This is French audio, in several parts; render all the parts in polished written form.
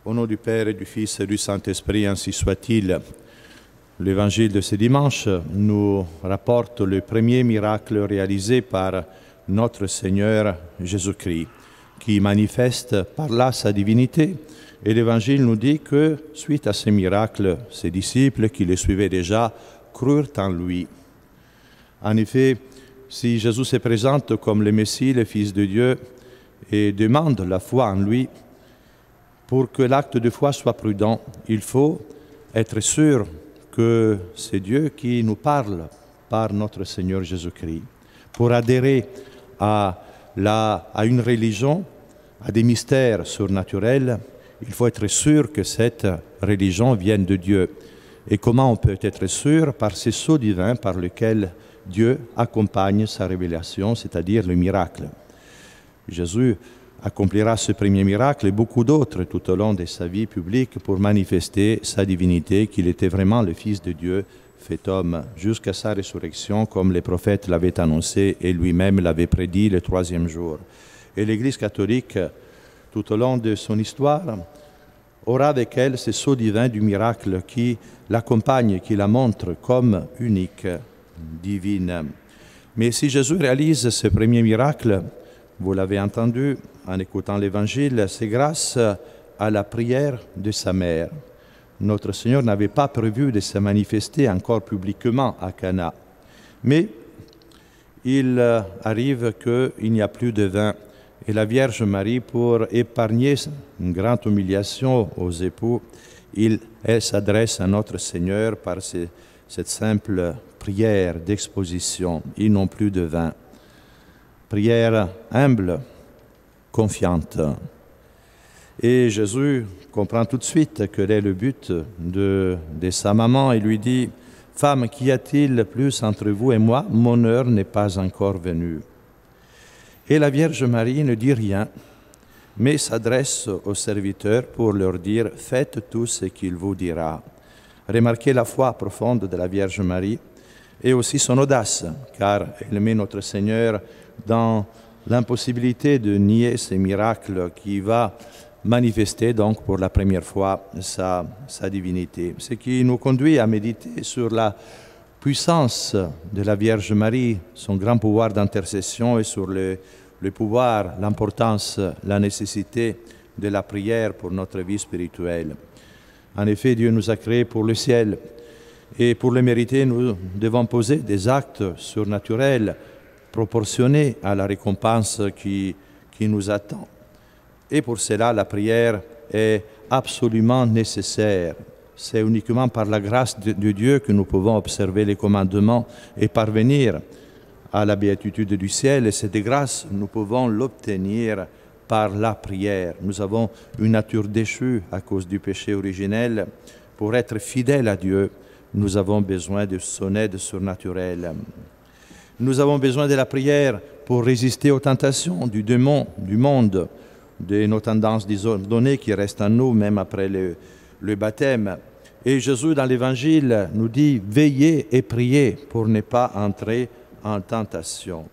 Au nom du Père et du Fils et du Saint-Esprit, ainsi soit-il. L'évangile de ce dimanche nous rapporte le premier miracle réalisé par notre Seigneur Jésus-Christ, qui manifeste par là sa divinité. Et l'évangile nous dit que, suite à ce miracle, ses disciples qui le suivaient déjà crurent en lui. En effet, si Jésus se présente comme le Messie, le Fils de Dieu, et demande la foi en lui, pour que l'acte de foi soit prudent, il faut être sûr que c'est Dieu qui nous parle par notre Seigneur Jésus-Christ. Pour adhérer à une religion, à des mystères surnaturels, il faut être sûr que cette religion vienne de Dieu. Et comment on peut être sûr? Par ces sceaux divins par lesquels Dieu accompagne sa révélation, c'est-à-dire le miracle. Jésus accomplira ce premier miracle et beaucoup d'autres tout au long de sa vie publique pour manifester sa divinité, qu'il était vraiment le Fils de Dieu, fait homme, jusqu'à sa résurrection, comme les prophètes l'avaient annoncé et lui-même l'avait prédit le troisième jour. Et l'Église catholique, tout au long de son histoire, aura avec elle ces sceaux divins du miracle qui l'accompagnent, qui la montrent comme unique, divine. Mais si Jésus réalise ce premier miracle, vous l'avez entendu en écoutant l'Évangile, c'est grâce à la prière de sa mère. Notre Seigneur n'avait pas prévu de se manifester encore publiquement à Cana. Mais il arrive qu'il n'y a plus de vin. Et la Vierge Marie, pour épargner une grande humiliation aux époux, elle s'adresse à notre Seigneur par cette simple prière d'exposition. Ils n'ont plus de vin. Prière humble, confiante. Et Jésus comprend tout de suite quel est le but de sa maman et lui dit « Femme, qu'y a-t-il plus entre vous et moi? Mon heure n'est pas encore venue. » Et la Vierge Marie ne dit rien, mais s'adresse aux serviteurs pour leur dire « Faites tout ce qu'il vous dira ». Remarquez la foi profonde de la Vierge Marie et aussi son audace, car elle met notre Seigneur dans l'impossibilité de nier ces miracles qui va manifester donc pour la première fois sa divinité. Ce qui nous conduit à méditer sur la puissance de la Vierge Marie, son grand pouvoir d'intercession et sur le pouvoir, l'importance, la nécessité de la prière pour notre vie spirituelle. En effet, Dieu nous a créés pour le ciel et pour le mériter, nous devons poser des actes surnaturels proportionnés à la récompense qui nous attend. Et pour cela, la prière est absolument nécessaire. C'est uniquement par la grâce de Dieu que nous pouvons observer les commandements et parvenir à la béatitude du ciel. Et cette grâce, nous pouvons l'obtenir par la prière. Nous avons une nature déchue à cause du péché originel. Pour être fidèles à Dieu, nous avons besoin de son aide surnaturelle. Nous avons besoin de la prière pour résister aux tentations du démon, du monde, de nos tendances désordonnées qui restent en nous même après le baptême. Et Jésus, dans l'Évangile, nous dit « Veillez et priez pour ne pas entrer en tentation ».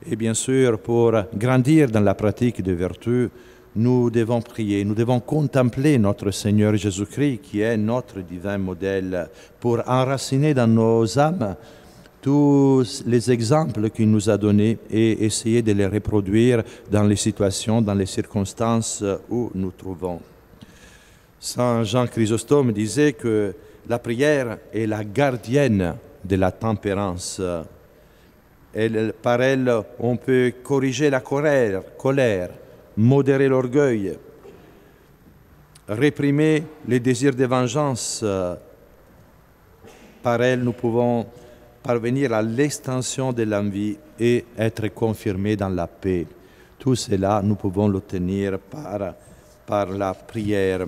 Et bien sûr, pour grandir dans la pratique des vertus, nous devons prier, nous devons contempler notre Seigneur Jésus-Christ, qui est notre divin modèle, pour enraciner dans nos âmes tous les exemples qu'il nous a donnés et essayer de les reproduire dans les situations, dans les circonstances où nous trouvons. Saint Jean Chrysostome disait que la prière est la gardienne de la tempérance. Par elle, on peut corriger la colère, modérer l'orgueil, réprimer les désirs de vengeance. Par elle, nous pouvons parvenir à l'extension de l'envie et être confirmés dans la paix. Tout cela, nous pouvons l'obtenir par la prière.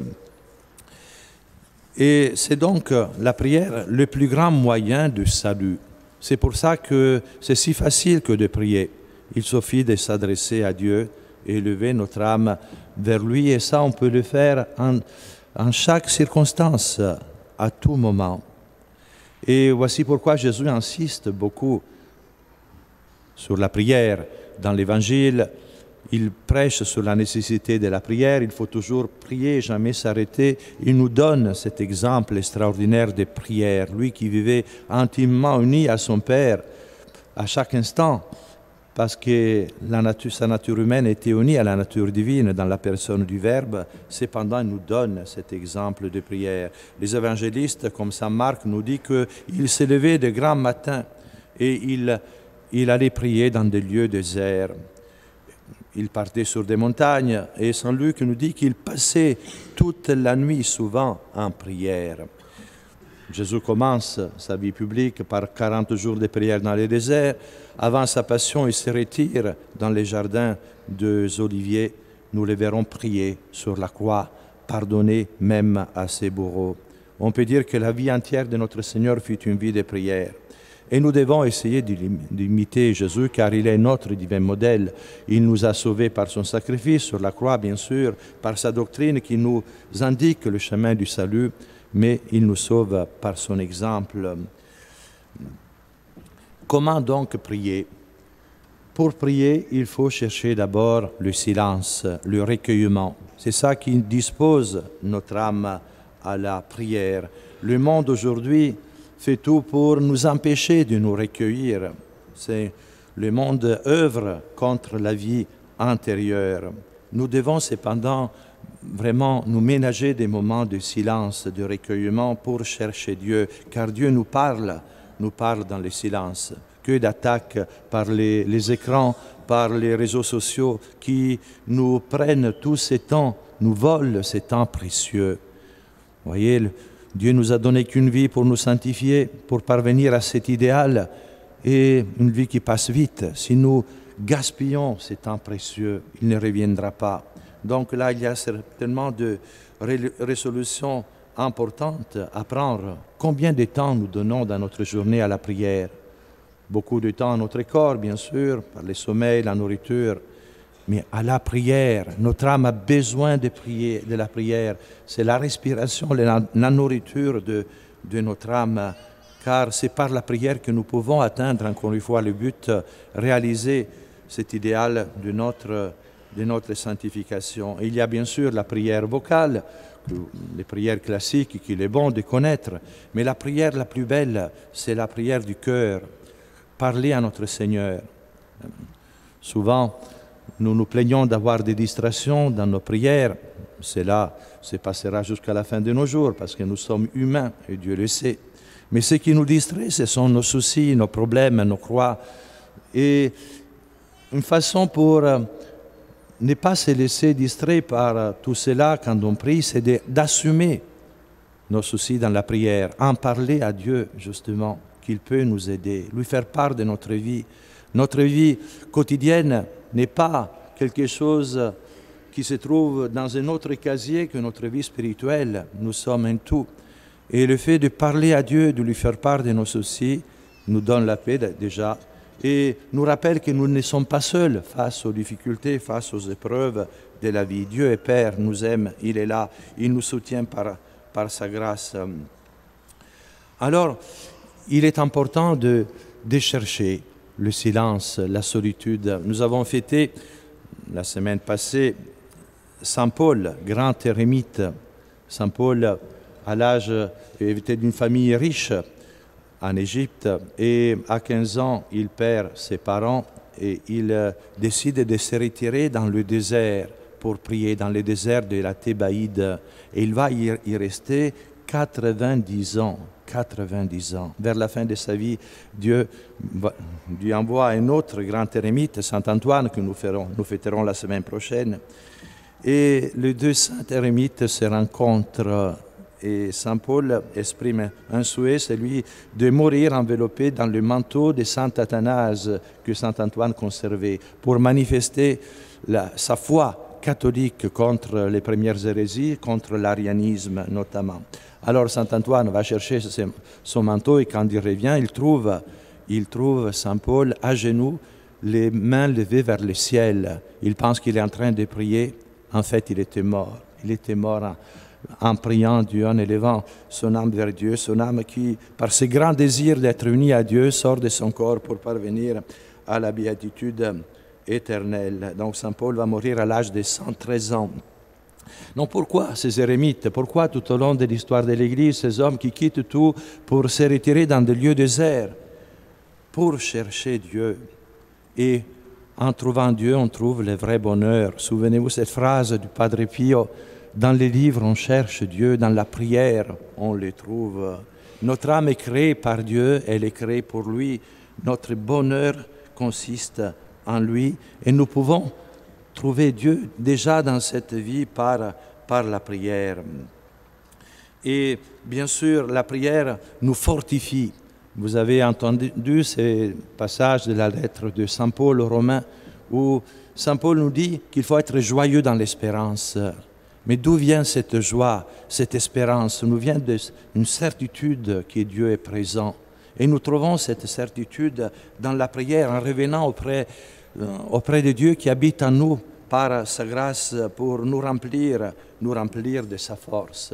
Et c'est donc la prière le plus grand moyen de salut. C'est pour ça que c'est si facile que de prier. Il suffit de s'adresser à Dieu et élever notre âme vers lui. Et ça, on peut le faire en chaque circonstance, à tout moment. Et voici pourquoi Jésus insiste beaucoup sur la prière. Dans l'Évangile, il prêche sur la nécessité de la prière, il faut toujours prier, jamais s'arrêter. Il nous donne cet exemple extraordinaire de prière, lui qui vivait intimement uni à son Père à chaque instant, parce que sa nature humaine était unie à la nature divine dans la personne du Verbe. Cependant, il nous donne cet exemple de prière. Les évangélistes, comme saint Marc, nous dit qu'il s'est levé de grand matin et il allait prier dans des lieux déserts. Il partait sur des montagnes et saint Luc nous dit qu'il passait toute la nuit souvent en prière. Jésus commence sa vie publique par 40 jours de prière dans les déserts. Avant sa passion, il se retire dans les jardins des Oliviers. Nous le verrons prier sur la croix, pardonner même à ses bourreaux. On peut dire que la vie entière de notre Seigneur fut une vie de prière. Et nous devons essayer d'imiter Jésus, car il est notre divin modèle. Il nous a sauvés par son sacrifice sur la croix, bien sûr, par sa doctrine qui nous indique le chemin du salut, mais il nous sauve par son exemple. Comment donc prier? Pour prier, il faut chercher d'abord le silence, le recueillement. C'est ça qui dispose notre âme à la prière. Le monde aujourd'hui fait tout pour nous empêcher de nous recueillir. Le monde œuvre contre la vie intérieure. Nous devons cependant vraiment nous ménager des moments de silence, de recueillement pour chercher Dieu, car Dieu nous parle dans le silence. Que d'attaques par les écrans, par les réseaux sociaux qui nous prennent tout ce temps, nous volent ce temps précieux. Vous voyez, Dieu nous a donné qu'une vie pour nous sanctifier, pour parvenir à cet idéal, et une vie qui passe vite. Si nous gaspillons ce temps précieux, il ne reviendra pas. Donc là, il y a certainement de résolutions importantes à prendre. Combien de temps nous donnons dans notre journée à la prière? Beaucoup de temps à notre corps, bien sûr, par le sommeil, la nourriture, mais à la prière. Notre âme a besoin de prier, de la prière. C'est la respiration, la nourriture de notre âme, car c'est par la prière que nous pouvons atteindre, encore une fois, le but, réaliser cet idéal de notre sanctification. Et il y a bien sûr la prière vocale, les prières classiques qu'il est bon de connaître, mais la prière la plus belle, c'est la prière du cœur. Parler à notre Seigneur. Souvent, nous nous plaignons d'avoir des distractions dans nos prières. Cela se passera jusqu'à la fin de nos jours parce que nous sommes humains et Dieu le sait. Mais ce qui nous distrait, ce sont nos soucis, nos problèmes, nos croix. Et une façon pour ne pas se laisser distraire par tout cela quand on prie, c'est d'assumer nos soucis dans la prière, en parler à Dieu justement, qu'il peut nous aider, lui faire part de notre vie. Notre vie quotidienne n'est pas quelque chose qui se trouve dans un autre casier que notre vie spirituelle. Nous sommes un tout. Et le fait de parler à Dieu, de lui faire part de nos soucis, nous donne la paix déjà et nous rappelle que nous ne sommes pas seuls face aux difficultés, face aux épreuves de la vie. Dieu est Père, nous aime, il est là, il nous soutient par sa grâce. Alors, il est important de chercher le silence, la solitude. Nous avons fêté la semaine passée Saint Paul, grand ermite. Saint Paul, à l'âge, était d'une famille riche en Égypte et à 15 ans, il perd ses parents et il décide de se retirer dans le désert pour prier, dans le désert de la Thébaïde. Et il va y rester 90 ans. 90 ans. Vers la fin de sa vie, Dieu lui envoie un autre grand ermite, Saint Antoine, que nous fêterons la semaine prochaine. Et les deux saints ermites se rencontrent et Saint Paul exprime un souhait, celui de mourir enveloppé dans le manteau de Saint Athanase que Saint Antoine conservait pour manifester sa foi catholique contre les premières hérésies, contre l'arianisme notamment. Alors Saint Antoine va chercher son manteau et quand il revient, il trouve Saint Paul à genoux, les mains levées vers le ciel. Il pense qu'il est en train de prier. En fait, il était mort. Il était mort en priant Dieu, en élevant son âme vers Dieu, son âme qui, par ce grand désir d'être uni à Dieu, sort de son corps pour parvenir à la béatitude éternelle. Donc Saint Paul va mourir à l'âge de 113 ans. Donc pourquoi ces érémites? Pourquoi tout au long de l'histoire de l'Église, ces hommes qui quittent tout pour se retirer dans des lieux déserts? Pour chercher Dieu. Et en trouvant Dieu, on trouve le vrai bonheur. Souvenez-vous cette phrase du Padre Pio, dans les livres on cherche Dieu, dans la prière on le trouve. Notre âme est créée par Dieu, elle est créée pour lui. Notre bonheur consiste en lui et nous pouvons trouver Dieu déjà dans cette vie par la prière. Et bien sûr, la prière nous fortifie. Vous avez entendu ces passages de la lettre de Saint Paul aux Romains où Saint Paul nous dit qu'il faut être joyeux dans l'espérance. Mais d'où vient cette joie, cette espérance? Nous vient d'une certitude que Dieu est présent. Et nous trouvons cette certitude dans la prière en revenant auprès de Dieu qui habite en nous par sa grâce pour nous remplir de sa force.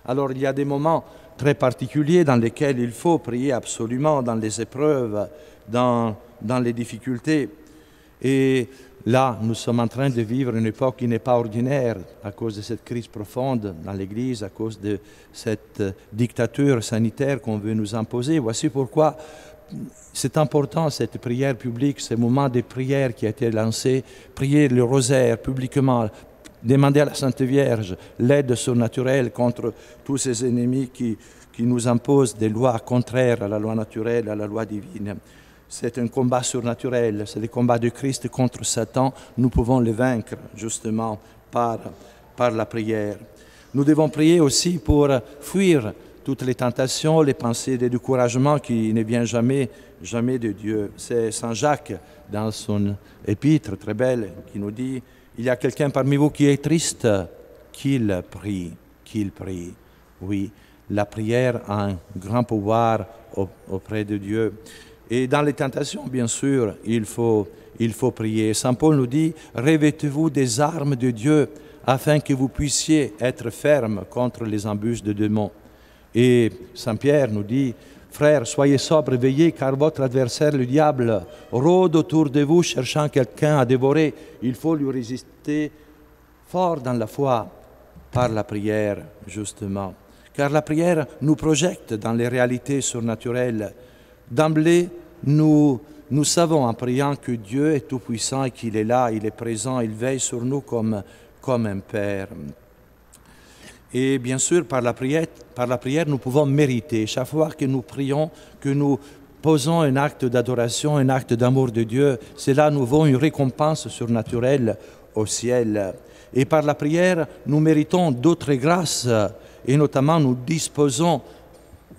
Alors il y a des moments très particuliers dans lesquels il faut prier absolument, dans les épreuves, dans les difficultés. Et là, nous sommes en train de vivre une époque qui n'est pas ordinaire à cause de cette crise profonde dans l'Église, à cause de cette dictature sanitaire qu'on veut nous imposer. Voici pourquoi c'est important, cette prière publique, ce moment de prière qui a été lancé, prier le rosaire publiquement, demander à la Sainte Vierge l'aide surnaturelle contre tous ces ennemis qui nous imposent des lois contraires à la loi naturelle, à la loi divine. C'est un combat surnaturel, c'est le combat de Christ contre Satan. Nous pouvons le vaincre justement par la prière. Nous devons prier aussi pour fuir toutes les tentations, les pensées de découragement qui ne viennent jamais de Dieu. C'est Saint Jacques, dans son épître très belle, qui nous dit « Il y a quelqu'un parmi vous qui est triste, qu'il prie, qu'il prie. » Oui, la prière a un grand pouvoir auprès de Dieu. Et dans les tentations, bien sûr, il faut prier. Saint Paul nous dit « Revêtez-vous des armes de Dieu afin que vous puissiez être fermes contre les embûches de démons. » Et Saint Pierre nous dit « Frères, soyez sobres, veillez, car votre adversaire, le diable, rôde autour de vous cherchant quelqu'un à dévorer. Il faut lui résister fort dans la foi par la prière, justement. Car la prière nous projette dans les réalités surnaturelles. D'emblée, nous savons en priant que Dieu est tout-puissant et qu'il est là, il est présent, il veille sur nous comme un Père. Et bien sûr, par la prière, nous pouvons mériter. Chaque fois que nous prions, que nous posons un acte d'adoration, un acte d'amour de Dieu, c'est là nous avons une récompense surnaturelle au ciel. Et par la prière, nous méritons d'autres grâces, et notamment nous disposons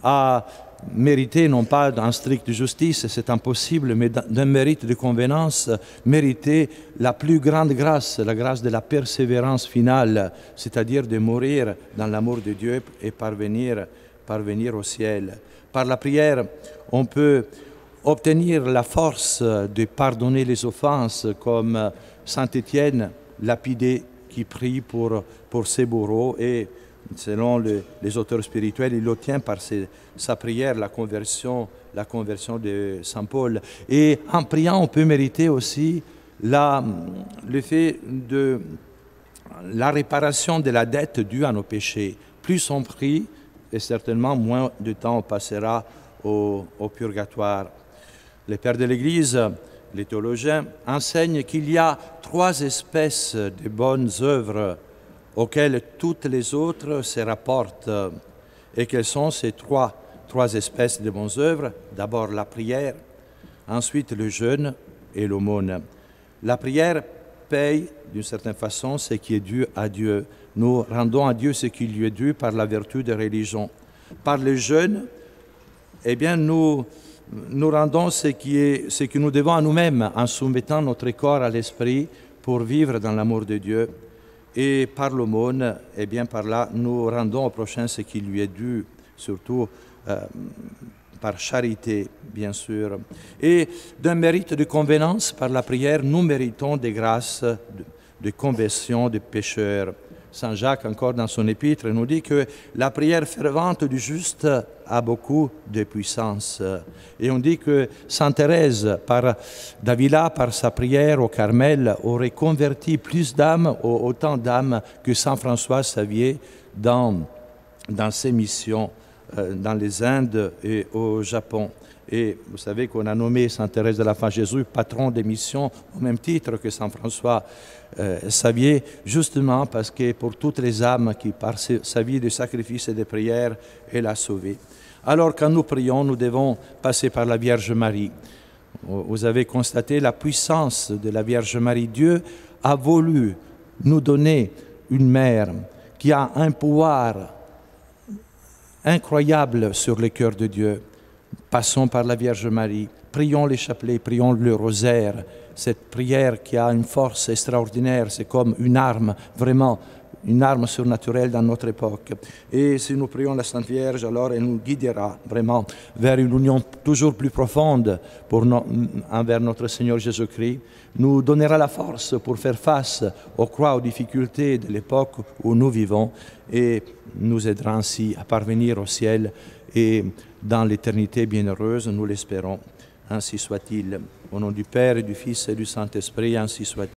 à mériter, non pas en stricte justice, c'est impossible, mais d'un mérite de convenance, mériter la plus grande grâce, la grâce de la persévérance finale, c'est-à-dire de mourir dans l'amour de Dieu et parvenir au ciel. Par la prière, on peut obtenir la force de pardonner les offenses, comme Saint Étienne lapidé qui prie pour ses bourreaux et selon les auteurs spirituels, il obtient par sa prière la conversion de Saint Paul. Et en priant, on peut mériter aussi le fait de la réparation de la dette due à nos péchés. Plus on prie, et certainement moins de temps on passera au purgatoire. Les pères de l'Église, les théologiens, enseignent qu'il y a 3 espèces de bonnes œuvres auxquelles toutes les autres se rapportent. Et quelles sont ces trois espèces de bonnes œuvres? D'abord la prière, ensuite le jeûne et l'aumône. La prière paye d'une certaine façon ce qui est dû à Dieu. Nous rendons à Dieu ce qui lui est dû par la vertu de religion. Par le jeûne, eh bien nous rendons ce que nous devons à nous-mêmes en soumettant notre corps à l'esprit pour vivre dans l'amour de Dieu. Et par l'aumône, eh bien par là, nous rendons au prochain ce qui lui est dû, surtout par charité, bien sûr. Et d'un mérite de convenance, par la prière, nous méritons des grâces de conversion des pécheurs. Saint Jacques, encore dans son épître, nous dit que la prière fervente du juste a beaucoup de puissance. Et on dit que Sainte Thérèse d'Avila, par sa prière au Carmel, aurait converti plus d'âmes, autant d'âmes que Saint François Xavier dans ses missions dans les Indes et au Japon. Et vous savez qu'on a nommé Sainte Thérèse de l'Enfant Jésus patron des missions au même titre que Saint François Xavier, justement parce que pour toutes les âmes qui, par sa vie de sacrifice et de prière, elle a sauvé. Alors quand nous prions, nous devons passer par la Vierge Marie. Vous avez constaté la puissance de la Vierge Marie. Dieu a voulu nous donner une mère qui a un pouvoir incroyable sur le cœur de Dieu. Passons par la Vierge Marie, prions les chapelets, prions le rosaire. Cette prière qui a une force extraordinaire, c'est comme une arme, vraiment une arme surnaturelle dans notre époque. Et si nous prions la Sainte Vierge, alors elle nous guidera vraiment vers une union toujours plus profonde envers notre Seigneur Jésus-Christ, nous donnera la force pour faire face aux croix, aux difficultés de l'époque où nous vivons et nous aidera ainsi à parvenir au ciel et dans l'éternité bienheureuse, nous l'espérons. Ainsi soit-il. Au nom du Père et du Fils et du Saint-Esprit, ainsi soit-il.